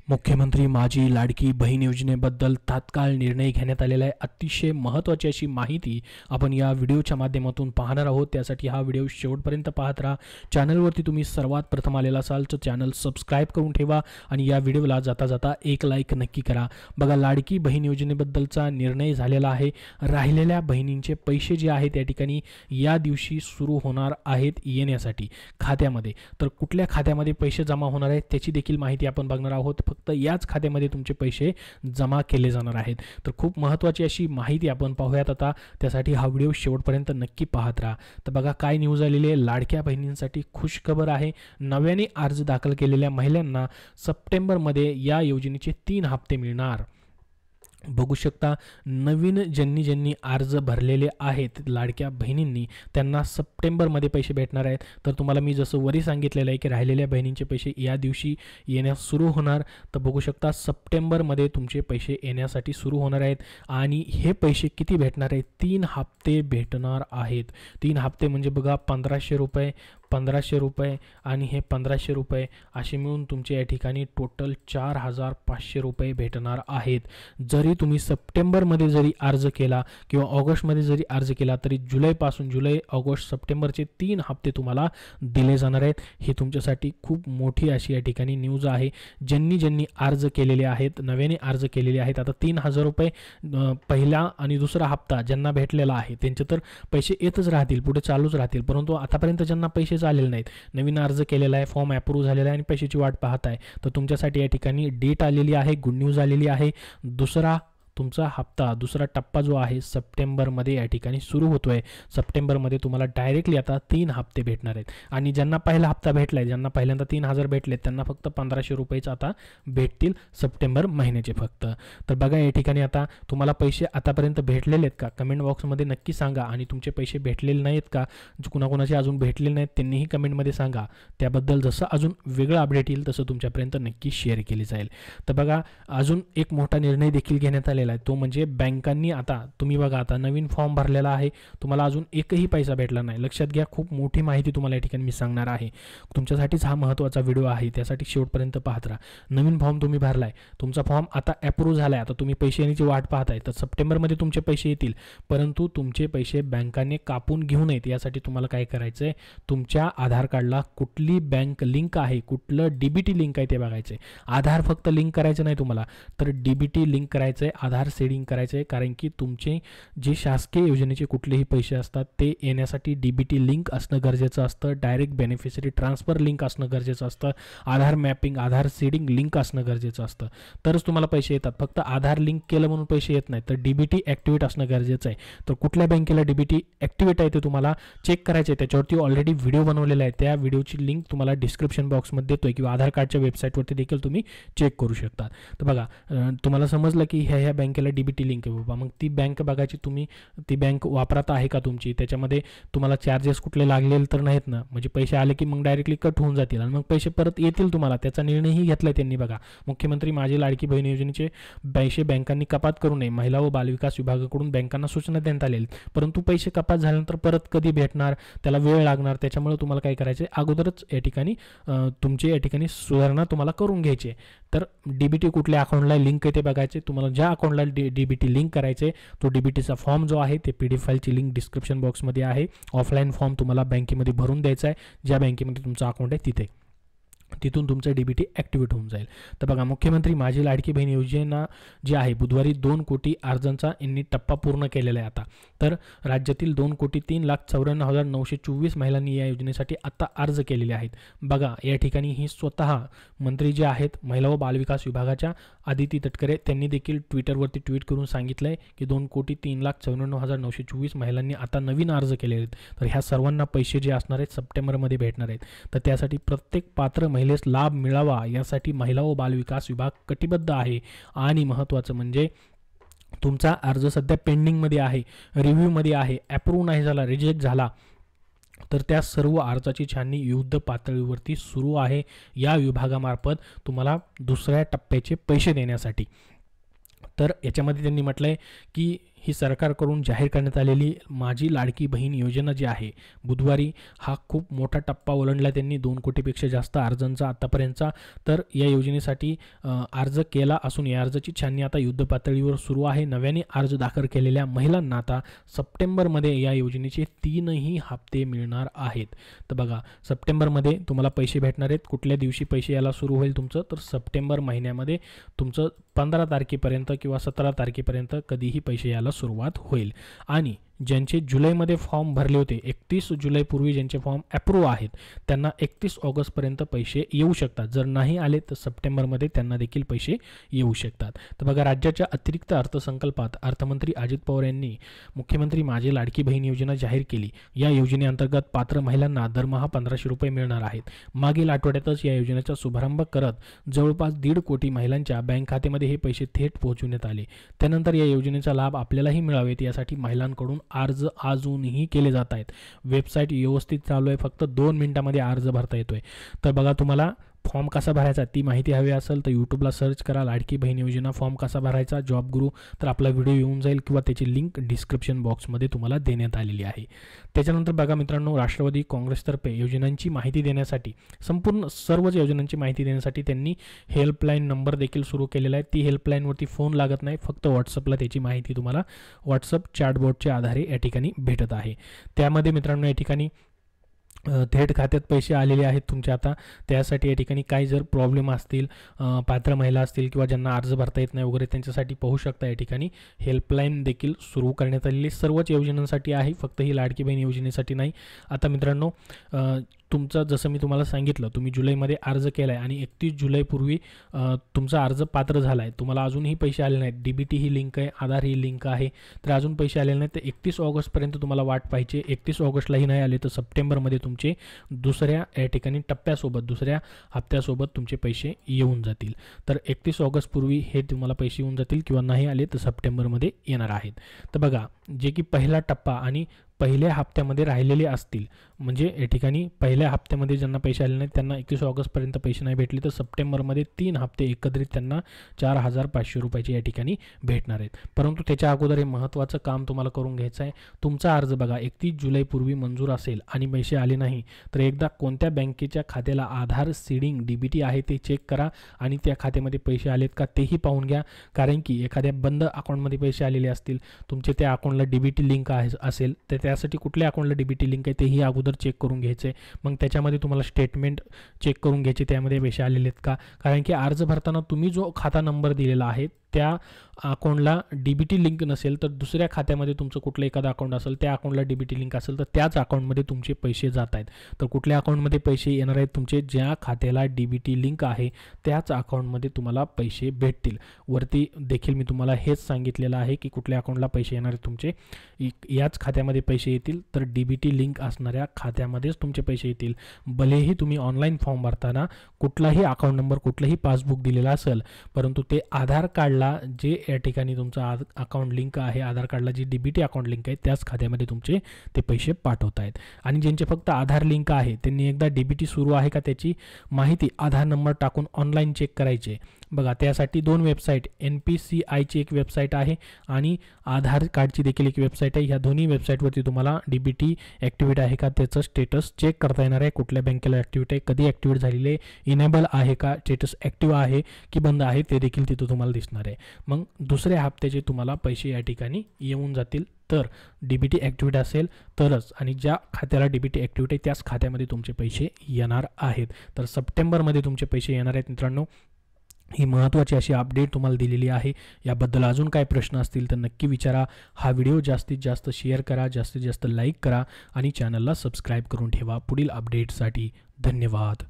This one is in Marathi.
मुख्यमंत्री माझी लाडकी बहीण योजनेबद्दल तात्काळ निर्णय घेण्यात आलेला आहे। अतिशय महत्त्वाची अशी माहिती आपण या व्हिडिओच्या माध्यमातून पाहणार आहोत। त्यासाठी हा व्हिडिओ शेवटपर्यंत पाहत राहा। चॅनलवरती तुम्ही सर्वात प्रथम आलेला असाल तर चॅनल सबस्क्राइब करून ठेवा आणि या व्हिडिओला जाता जाता एक लाईक नक्की करा। बघा, लाडकी बहीण योजनेबद्दलचा निर्णय झालेला आहे। राहिलेल्या बहिणींचे पैसे जे आहेत त्या ठिकाणी या दिवशी सुरू होणार आहेत येण्यासाठी खात्यामध्ये। तर कुठल्या खात्यामध्ये पैसे जमा होणार आहेत त्याची देखील माहिती आपण बघणार आहोत। फक्त याच खात्यामध्ये तुमचे पैसे जमा केले जाणार आहेत। तर खूप महत्त्वाची अशी माहिती आपण पाहूयात आता। त्यासाठी हा व्हिडिओ शेवटपर्यंत नक्की पाहत राहा। तर बघा काय न्यूज आलेली आहे। लाडक्या बहिणींसाठी खुशखबर आहे। नव्याने अर्ज दाखल केलेल्या महिलांना सप्टेंबरमध्ये या योजनेचे 3 हप्ते मिळणार। बघू शकता, नवीन ज्यांनी अर्ज भरलेले आहेत लाडक्या बहिणींनी त्यांना सप्टेंबरमध्ये पैसे भेटणार आहेत। तर तुम्हाला मी जसं वरी सांगितलेलं आहे की राहिलेल्या बहिणींचे पैसे या दिवशी येण्यास सुरू होणार। तर बघू शकता सप्टेंबरमध्ये तुमचे पैसे येण्यासाठी सुरू होणार आहेत आणि हे पैसे किती भेटणार आहेत? 3 हप्ते भेटणार आहेत। 3 हप्ते म्हणजे बघा 1500 रुपये, 1500 रुपये आणि हे 1500 रुपये असे मिळून तुमचे या ठिकाणी टोटल 4500 रुपये भेटणार आहेत। जरी तुम्ही सप्टेंबरमध्ये जरी अर्ज केला किंवा ऑगस्टमध्ये जरी अर्ज केला तरी जुलै, ऑगस्ट, सप्टेंबरचे 3 हप्ते तुम्हाला दिले जाणार आहेत। हे तुमच्यासाठी खूप मोठी अशी या ठिकाणी न्यूज आहे। ज्यांनी अर्ज केलेले आहेत, नव्याने अर्ज केलेले आहेत, आता 3000 रुपये पहिला आणि दुसरा हप्ता ज्यांना भेटलेला आहे त्यांचे तर पैसे येतच राहतील, पुढे चालूच राहतील। परंतु आतापर्यंत ज्यांना पैसे आलेले नाहीत, नवीन अर्ज केलेला आहे, फॉर्म अप्रूव्ह झालेला आहे आणि पैशाची वाट पाहत आहे, तर तुमच्यासाठी या ठिकाणी डेट आलेली आहे, गुड न्यूज आलेली आहे। तुमचा हप्ता दुसरा टप्पा जो आहे सप्टेंबरमध्ये या ठिकाणी सुरू होतोय। सप्टेंबरमध्ये तुम्हाला डायरेक्टली आता 3 हप्ते भेटणार आहेत आणि ज्यांना पहिला हप्ता भेटलाय, ज्यांना पहिल्यांदा 3000 भेटले त्यांना फक्त 1500 रुपयेच आता भेटतील सप्टेंबर महिन्याचे फक्त। तर बघा या ठिकाणी आता तुम्हाला पैसे आतापर्यंत भेटलेले आहेत का? कमेंट बॉक्समध्ये नक्की सांगा। आणि तुमचे पैसे भेटलेले नाहीत का, कुणाकुणाचे अजून भेटलेले नाहीत त्यांनीही कमेंटमध्ये सांगा। त्याबद्दल जसं अजून वेगळं अपडेट येईल तसं तुमच्यापर्यंत नक्की शेअर केली जाईल। तर बघा अजून एक मोठा निर्णय देखील घेण्यात आलेला आहे, तो म्हणजे बँकांनी आता तुम्ही बघा आता नवीन फॉर्म भरलेला आहे, तुम्हाला अजून एकही पैसा भेटला नाही। लक्षात घ्या, खूप मोठी माहिती तुम्हाला या ठिकाणी मी सांगणार आहे। तुमच्यासाठीच हा महत्त्वाचा व्हिडिओ आहे, त्यासाठी शेवटपर्यंत पाहत राहा। नवीन फॉर्म तुम्ही भरलाय, तुमचा फॉर्म आता अप्रूव्ह झालाय, आता तुम्ही पैसे येण्याची वाट पाहताय, तर सप्टेंबरमध्ये तुमचे पैसे येतील। परंतु तुमचे पैसे बँकांनी कापून घेऊ नयेत यासाठी तुम्हाला काय करायचं आहे, तुमच्या आधार कार्डला कुठली बँक लिंक आहे, कुठलं DBT लिंक आहे ते बघायचं आहे। आधार फक्त लिंक करायचं नाही तुम्हाला, तर DBT लिंक करायचं आहे, आधार सेडिंग करायचं आहे। कारण की तुमचे जे शासकीय योजनेचे कुठलेही पैसे असतात ते येण्यासाठी DBT लिंक असणं गरजेचं असतं, डायरेक्ट बेनिफिशरी ट्रान्सफर लिंक असणं गरजेचं असतं, आधार मॅपिंग, आधार सीडिंग लिंक असणं गरजेचं असतं, तरच तुम्हाला पैसे येतात। फक्त आधार लिंक केलं म्हणून पैसे येत नाहीत, तर DBT ॲक्टिवेट असणं गरजेचं आहे। तर कुठल्या बँकेला DBT ॲक्टिवेट आहे ते तुम्हाला चेक करायचं आहे। त्याच्यावरती ऑलरेडी व्हिडिओ बनवलेला आहे, त्या व्हिडिओची लिंक तुम्हाला डिस्क्रिप्शन बॉक्समध्ये देतोय किंवा आधार कार्डच्या वेबसाईटवरती देखील तुम्ही चेक करू शकता। तर बघा तुम्हाला समजलं की ह्या बँकेला DBT लिंक आहे बाबा, मग ती बँक बघायची, तुम्ही ती बँक वापरत आहे का तुमची, त्याच्यामध्ये तुम्हाला चार्जेस कुठले लागलेले तर नाहीत ना, म्हणजे पैसे आले की मग डायरेक्टली कट होऊन जातील आणि मग पैसे परत येतील तुम्हाला, त्याचा निर्णयही घेतलाय त्यांनी। बघा, मुख्यमंत्री माझी लाडकी बहीण योजनेचे पैसे बँकांनी कपात करू नये, महिला व बालविकास विभागाकडून बँकांना सूचना देण्यात आलेली, परंतु पैसे कपात झाल्यानंतर परत कधी भेटणार, त्याला वेळ लागणार। त्याच्यामुळे तुम्हाला काय करायचं आहे, अगोदरच या ठिकाणी तुमचे या ठिकाणी सुधारणा तुम्हाला करून घ्यायची आहे। तर DBT कुठल्या अकाउंटला लिंक आहे ते बघायचे, तुम्हाला ज्या अकाउंटला DBT लिंक करायचे तो DBTचा फॉर्म जो आहे ते PDF फाईलची लिंक डिस्क्रिप्शन बॉक्समध्ये आहे। ऑफलाईन फॉर्म तुम्हाला बँकेमध्ये भरून द्यायचा आहे, ज्या बँकेमध्ये तुमचं अकाउंट आहे तिथे, तिथून तुमचं DBT ॲक्टिवेट होऊन जाईल। तर बघा, मुख्यमंत्री माझी लाडकी बहीण योजना जी आहे बुधवारी 2 कोटी अर्जांचा यांनी टप्पा पूर्ण केलेला आहे आता। तर राज्यातील 2,03,94,924 महिलांनी या योजनेसाठी आता अर्ज केलेले आहेत। बघा या ठिकाणी ही स्वतः मंत्री जे आहेत महिला व बालविकास विभागाच्या आदिती तटकरे त्यांनी देखील ट्विटरवरती ट्विट करून सांगितलंय की 2,03,94,924 महिलांनी आता नवीन अर्ज केले आहेत। तर ह्या सर्वांना पैसे जे असणार आहेत सप्टेंबरमध्ये भेटणार आहेत। तर त्यासाठी प्रत्येक पात्र महिलेस लाभ मिळावा यासाठी महिला व बालविकास विभाग कटिबद्ध आहे। आणि महत्त्वाचं म्हणजे तुमचा अर्ज सध्या पेंडिंगमध्ये आहे, रिव्ह्यूमध्ये आहे, अप्रूव्ह नाही झाला, रिजेक्ट झाला, तर त्या सर्व अर्जाची छाननी युद्ध पातळीवरती सुरू आहे या विभागामार्फत तुम्हाला दुसऱ्या टप्प्याचे पैसे देण्यासाठी। तर याच्यामध्ये त्यांनी म्हटलंय की ही सरकारकडून जाहीर करण्यात आलेली माझी लाडकी बहीण योजना जी आहे, बुधवारी हा खूप मोठा टप्पा ओलांडला त्यांनी. 2 कोटीपेक्षा जास्त अर्जांचा आतापर्यंतचा. तर या योजनेसाठी अर्ज केला असून या अर्जाची छाननी आता युद्धपातळीवर सुरू आहे. नव्याने अर्ज दाखल केलेल्या महिलांना आता सप्टेंबरमध्ये या योजनेचे 3ही हप्ते मिळणार आहेत. तर बघा, सप्टेंबरमध्ये तुम्हाला पैसे भेटणार आहेत. कुठल्या दिवशी पैसे यायला सुरू होईल तुमचं, तर सप्टेंबर महिन्यामध्ये तुमचं 15 तारखेपर्यंत किंवा 17 तारखेपर्यंत कधीही पैसे यायला सुरुवात होईल. आणि ज्यांचे जुलैमध्ये फॉर्म भरले होते, 31 जुलैपूर्वी ज्यांचे फॉर्म अप्रूव्ह आहेत, त्यांना 31 ऑगस्टपर्यंत पैसे येऊ शकतात. जर नाही आले तर सप्टेंबरमध्ये त्यांना देखील पैसे येऊ शकतात. तर बघा, राज्याच्या अतिरिक्त अर्थसंकल्पात अर्थमंत्री अजित पवार यांनी मुख्यमंत्री माझी लाडकी बहीण योजना जाहीर केली. या योजनेअंतर्गत पात्र महिलांना दरमहा 1500 रुपये मिळणार आहेत. मागील आठवड्यातच या योजनेचा शुभारंभ करत जवळपास 1.5 कोटी महिलांच्या बँक खात्यामध्ये हे पैसे थेट पोहोचवण्यात आले. त्यानंतर या योजनेचा लाभ आपल्यालाही मिळावेत यासाठी महिलांकडून अर्ज अजूनही केले जात आहेत. वेबसाईट व्यवस्थित चालू आहे, फक्त 2 मिनिटांमध्ये अर्ज भरता येतोय. तर बघा, तुम्हाला फॉर्म कसा भरायचा ती माहिती हवी असेल तर यूट्यूबला सर्च करा लाडकी बहीण योजना फॉर्म कसा भरायचा जॉब गुरु, तर आपला व्हिडिओ येऊन जाईल किंवा त्याची लिंक डिस्क्रिप्शन बॉक्समध्ये तुम्हाला देण्यात आलेली आहे. त्याच्यानंतर बघा मित्रांनो, राष्ट्रवादी काँग्रेसतर्फे योजनांची माहिती देण्यासाठी, संपूर्ण सर्वच योजनांची माहिती देण्यासाठी त्यांनी हेल्पलाईन नंबर देखील सुरू केलेला आहे. ती हेल्पलाईनवरती फोन लागत नाही, फक्त व्हॉट्सअपला त्याची माहिती तुम्हाला व्हॉट्सअप चॅटबॉटच्या आधारे या ठिकाणी भेटत आहे. त्यामध्ये मित्रांनो या ठिकाणी थेट खात्यात पैसे आलेले आहेत तुमच्या. आता त्यासाठी या ठिकाणी काही जर प्रॉब्लेम असतील, पात्र महिला असतील किंवा ज्यांना अर्ज भरता येत नाही वगैरे, त्यांच्यासाठी पाहू शकता या ठिकाणी हेल्पलाईन देखील सुरू करण्यात आलेली सर्वच योजनांसाठी आहे, फक्त ही लाडकी बहीण योजनेसाठी नाही. आता मित्रांनो, तुमचं जसं मी तुम्हाला सांगितलं, तुम्ही जुलैमध्ये अर्ज केला आहे आणि 31 जुलैपूर्वी तुमचा अर्ज पात्र झाला आहे, तुम्हाला अजूनही पैसे आले नाहीत. DBT ही लिंक आहे, आधार ही लिंक आहे, तर अजून पैसे आलेले नाहीत. तर 31 ऑगस्टपर्यंत तुम्हाला वाट पाहिजे. 31 ऑगस्टलाही नाही आले तर सप्टेंबरमध्ये तुमचे दुसऱ्या या ठिकाणी टप्प्यासोबत, दुसऱ्या हप्त्यासोबत तुमचे पैसे येऊन जातील. तर 31 ऑगस्टपूर्वी हे तुम्हाला पैसे येऊन जातील किंवा नाही आले तर सप्टेंबरमध्ये येणार आहेत. तर बघा, जे की पहिला टप्पा आणि पहिल्या हप्त्यामध्ये राहिलेले असतील, म्हणजे या ठिकाणी पहिल्या हप्त्यामध्ये ज्यांना पैसे आले नाहीत त्यांना 31 ऑगस्टपर्यंत पैसे नाही भेटले तर सप्टेंबरमध्ये 3 हप्ते एकत्रित त्यांना 4500 रुपयाचे या ठिकाणी भेटणार आहेत. परंतु त्याच्या अगोदर हे महत्त्वाचं काम तुम्हाला करून घ्यायचं आहे. तुमचा अर्ज बघा 31 जुलैपूर्वी मंजूर असेल आणि पैसे आले नाही तर एकदा कोणत्या बँकेच्या खात्याला आधार सीडिंग DBT आहे ते चेक करा आणि त्या खात्यामध्ये पैसे आलेत का तेही पाहून घ्या. कारण की एखाद्या बंद अकाउंटमध्ये पैसे आलेले असतील, तुमचे त्या अकाउंटला DBT लिंक असेल तर त्यासाठी कुठल्या अकाउंटला DBT लिंक आहे तेही अगोदर चेक करून घ्यायचं आहे. मग त्याच्यामध्ये तुम्हाला स्टेटमेंट चेक करून घ्यायचे त्यामध्ये पैसे आलेले आहेत का. कारण की अर्ज भरताना तुम्ही जो खाता नंबर दिलेला आहे त्या अकाउंटला DBT लिंक नसेल तर दुसऱ्या खात्यामध्ये तुमचं कुठलं एखादं अकाउंट असेल, त्या अकाउंटला DBT लिंक असेल तर त्याच अकाउंटमध्ये तुमचे पैसे जात आहेत. तर कुठल्या अकाउंटमध्ये पैसे येणार आहेत तुमचे, ज्या खात्याला DBT लिंक आहे त्याच अकाउंटमध्ये तुम्हाला पैसे भेटतील. वरती देखील मी तुम्हाला हेच सांगितलेलं आहे की कुठल्या अकाउंटला पैसे येणार आहेत तुमचे, याच खात्यामध्ये पैसे येतील. तर DBT लिंक असणाऱ्या खात्यामध्येच तुमचे पैसे येतील. भलेही तुम्ही ऑनलाईन फॉर्म भरताना कुठलाही अकाउंट नंबर, कुठलंही पासबुक दिलेलं असेल, परंतु ते आधार कार्डला जे या ठिकाणी तुमचा अकाउंट लिंक आहे, आधार कार्डला जी DBT अकाउंट लिंक आहे त्याच खात्यामध्ये तुमचे ते पैसे पाठवत आहेत. आणि ज्यांचे फक्त आधार लिंक आहे त्यांनी एकदा DBT सुरू आहे का त्याची माहिती आधार नंबर टाकून ऑनलाईन चेक करायचे. बघा, त्यासाठी 2 वेबसाईट, NPCIची एक वेबसाईट आहे आणि आधार कार्डची देखील एक वेबसाईट आहे. ह्या दोन्ही वेबसाईटवरती तुम्हाला DBT ॲक्टिवेट आहे का त्याचं स्टेटस चेक करता येणार आहे. कुठल्या बँकेला ॲक्टिवेट आहे, कधी ॲक्टिवेट झालेले आहे, इनेबल आहे का, स्टेटस ॲक्टिव्ह आहे की बंद आहे ते देखील तिथं तुम्हाला दिसणार आहे. मग दुसऱ्या हप्त्याचे तुम्हाला पैसे या ठिकाणी येऊन जातील. तर DBT ॲक्टिवेट असेल तरच, आणि ज्या खात्याला DBT ॲक्टिवेट आहे त्याच खात्यामध्ये तुमचे पैसे येणार आहेत. तर सप्टेंबरमध्ये तुमचे पैसे येणार आहेत मित्रांनो. ही महत्त्वाची अशी अपडेट तुम्हाला दिलेली आहे. याबद्दल अजून काय प्रश्न असतील तर नक्की विचारा. हा व्हिडिओ जास्तीत जास्त शेअर करा, जास्तीत जास्त लाईक करा आणि चॅनलला सबस्क्राईब करून ठेवा पुढील अपडेटसाठी. धन्यवाद.